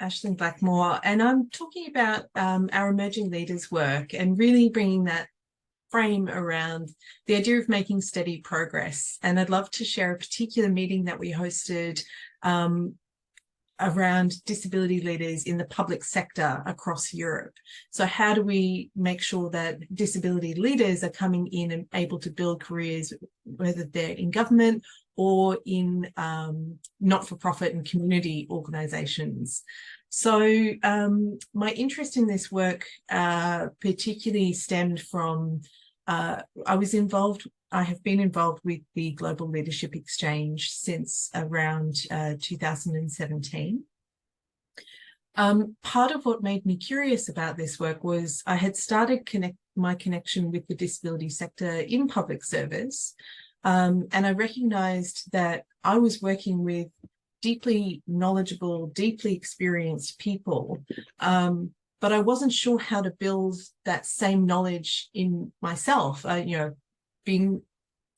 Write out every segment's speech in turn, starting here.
Aisling Blackmore, and I'm talking about our emerging leaders work and really bringing that frame around the idea of making steady progress. And I'd love to share a particular meeting that we hosted around disability leaders in the public sector across Europe. So how do we make sure that disability leaders are coming in and able to build careers, whether they're in government or in not-for-profit and community organisations? So my interest in this work particularly stemmed from, I have been involved with the Global Leadership Exchange since around 2017. Part of what made me curious about this work was I had started my connection with the disability sector in public service, and I recognised that I was working with deeply knowledgeable, deeply experienced people, but I wasn't sure how to build that same knowledge in myself. Being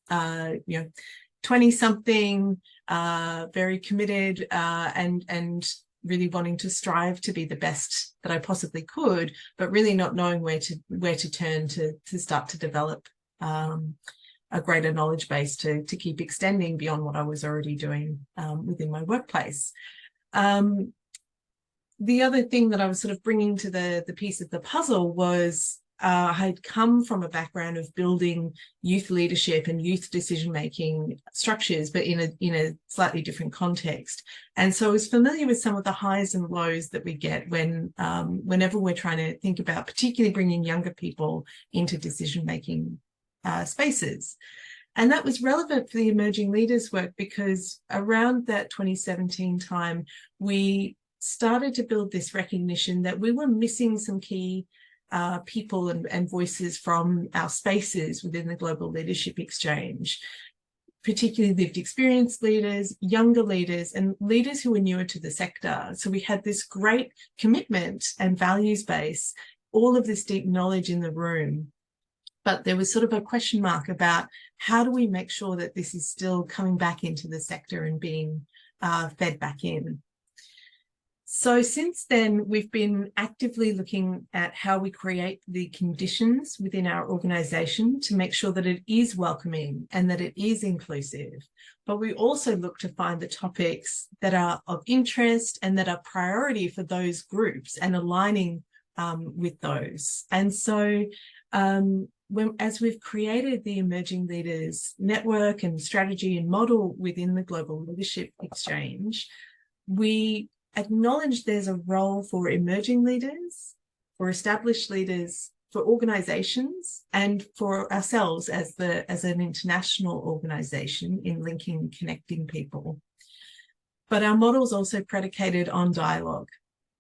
20-something, very committed, and really wanting to strive to be the best that I possibly could, but really not knowing where to turn to start to develop a greater knowledge base to keep extending beyond what I was already doing within my workplace. The other thing that I was sort of bringing to the piece of the puzzle was I had come from a background of building youth leadership and youth decision-making structures, but in a slightly different context. And so I was familiar with some of the highs and lows that we get whenever we're trying to think about particularly bringing younger people into decision-making spaces. And that was relevant for the emerging leaders work because around that 2017 time, we started to build this recognition that we were missing some key people and voices from our spaces within the Global Leadership Exchange, particularly lived experience leaders, younger leaders, and leaders who were newer to the sector. So we had this great commitment and values base, all of this deep knowledge in the room. But there was sort of a question mark about how do we make sure that this is still coming back into the sector and being fed back in. So since then, we've been actively looking at how we create the conditions within our organisation to make sure that it is welcoming and that it is inclusive. But we also look to find the topics that are of interest and that are priority for those groups and aligning with those. And so as we've created the Emerging Leaders Network and strategy and model within the Global Leadership Exchange, we acknowledge there's a role for emerging leaders, for established leaders, for organisations, and for ourselves as an international organisation in linking and connecting people. But our model is also predicated on dialogue.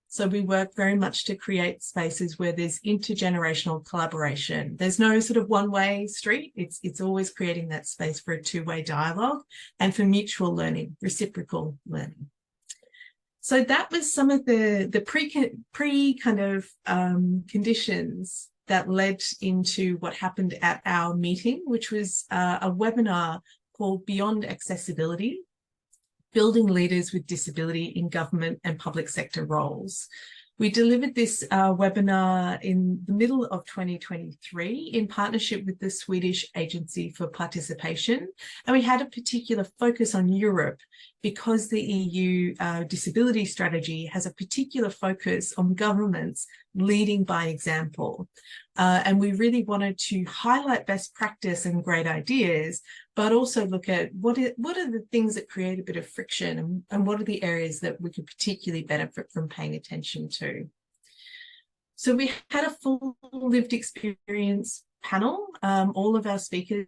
So we work very much to create spaces where there's intergenerational collaboration. There's no sort of one-way street. It's always creating that space for a two-way dialogue and for mutual learning, reciprocal learning. So that was some of the pre kind of conditions that led into what happened at our meeting, which was a webinar called Beyond Accessibility, Building Leaders with Disability in Government and Public Sector Roles. We delivered this webinar in the middle of 2023 in partnership with the Swedish Agency for Participation. And we had a particular focus on Europe because the EU disability strategy has a particular focus on governments leading by example. And we really wanted to highlight best practice and great ideas, but also look at what are the things that create a bit of friction and what are the areas that we could particularly benefit from paying attention to. So we had a full lived experience panel. All of our speakers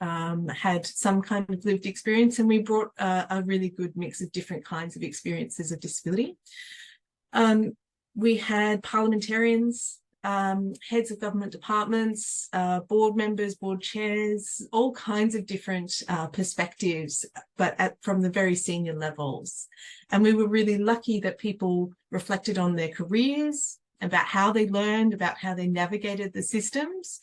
had some kind of lived experience, and we brought a really good mix of different kinds of experiences of disability. We had parliamentarians, heads of government departments, board members, board chairs, all kinds of different perspectives, but from the very senior levels. And we were really lucky that people reflected on their careers, about how they learned, about how they navigated the systems.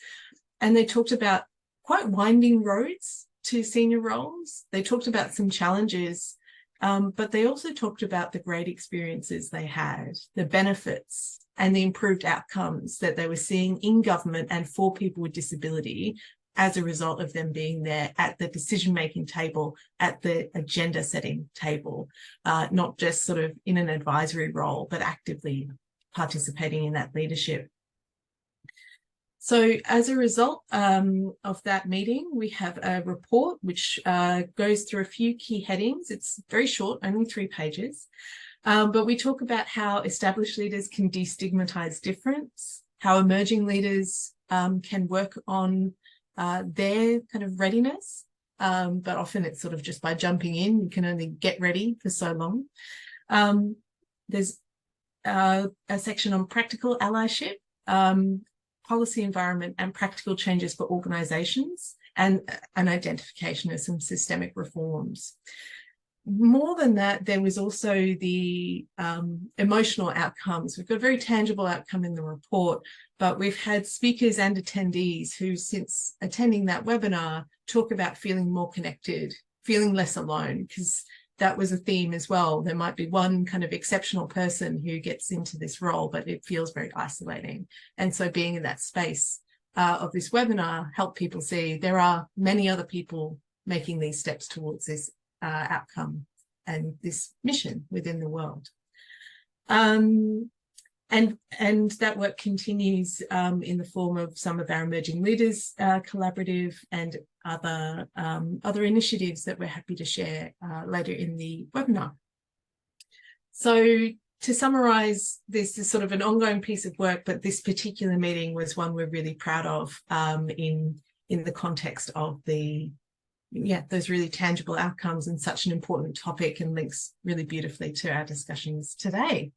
And they talked about quite winding roads to senior roles. They talked about some challenges But they also talked about the great experiences they had, the benefits and the improved outcomes that they were seeing in government and for people with disability as a result of them being there at the decision-making table, at the agenda-setting table, not just sort of in an advisory role, but actively participating in that leadership. So as a result of that meeting, we have a report which goes through a few key headings. It's very short, only 3 pages. But we talk about how established leaders can destigmatize difference, how emerging leaders can work on their kind of readiness. But often it's sort of just by jumping in, you can only get ready for so long. There's a section on practical allyship, policy environment and practical changes for organisations, and an identification of some systemic reforms. More than that, there was also the emotional outcomes. We've got a very tangible outcome in the report, but we've had speakers and attendees who, since attending that webinar, talk about feeling more connected, feeling less alone, because that was a theme as well. There might be one kind of exceptional person who gets into this role, but it feels very isolating. And so being in that space of this webinar helped people see there are many other people making these steps towards this outcome and this mission within the world. And that work continues in the form of some of our Emerging Leaders Collaborative and other initiatives that we're happy to share later in the webinar. So to summarise, this is sort of an ongoing piece of work, but this particular meeting was one we're really proud of in the context of those really tangible outcomes and such an important topic, and links really beautifully to our discussions today.